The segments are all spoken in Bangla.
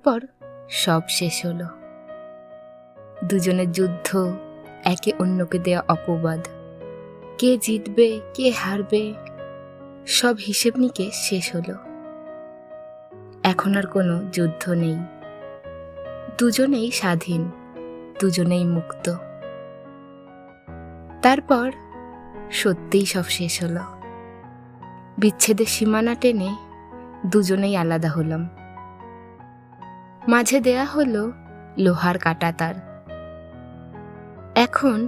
তারপর সব শেষ হলো। দুজনের যুদ্ধ, একে অন্যকে দেয়া অপবাদ, কে জিতবে কে হারবে, সব হিসেব নিকেশ শেষ হলো। এখন আর কোনো যুদ্ধ নেই, দুজনেই স্বাধীন, দুজনেই মুক্ত। তারপর সত্যিই সব শেষ হলো। বিচ্ছেদের সীমানা টেনে দুজনেই আলাদা হলাম। মাঝে দেয়া হলো লোহার কাঁটাতার। এখন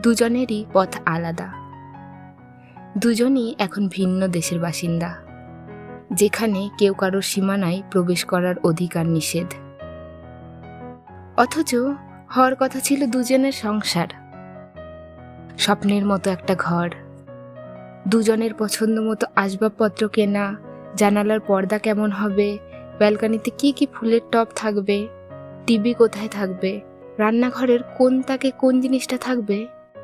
দুজনেরই পথ আলাদা। দুজনই এখন ভিন্ন দেশের বাসিন্দা, যেখানে কেউ কারোর সীমানায় প্রবেশ করার অধিকার নিষেধ। অথচ হওয়ার কথা ছিল দুজনের সংসার, স্বপ্নের মতো একটা ঘর, দুজনের পছন্দ মতো আসবাবপত্র কেনা, জানালার পর্দা কেমন হবে, ব্যালকনিতে কি কি ফুলের টব থাকবে, টিভি কোথায় থাকবে, রান্নাঘরের কোন তাকে কোন জিনিসটা থাকবে,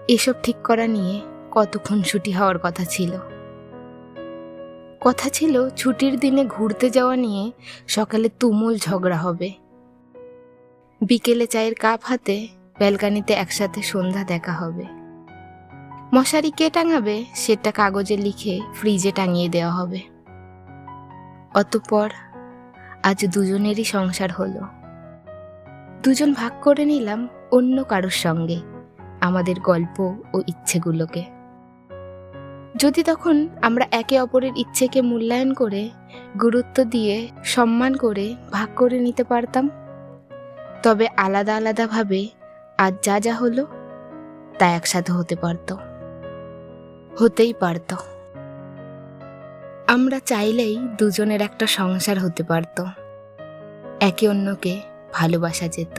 এসব ঠিক করা নিয়ে কত খুনসুটি হওয়ার কথা ছিল। কথা ছিল ছুটির দিনে ঘুরতে যাওয়া নিয়ে সকালে তুমুল ঝগড়া হবে, বিকেলে চায়ের কাপ হাতে ব্যালকনিতে একসাথে সন্ধ্যা দেখা হবে। মশারি কে টাঙাবে সেটা কাগজে লিখে ফ্রিজে টাঙিয়ে দেওয়া হবে। অতঃপর আজ দুজনেরই সংসার হলো। দুজন ভাগ করে নিলাম অন্য কারোর সঙ্গে আমাদের গল্প ও ইচ্ছেগুলোকে। যদি তখন আমরা একে অপরের ইচ্ছেকে মূল্যায়ন করে, গুরুত্ব দিয়ে, সম্মান করে ভাগ করে নিতে পারতাম, তবে আলাদা আলাদাভাবে আজ যা যা হলো তা একসাথে হতে পারত, হতেই পারত। আমরা চাইলেই দুজনের একটা সংসার হতে পারত, একে অন্যকে ভালোবাসা যেত।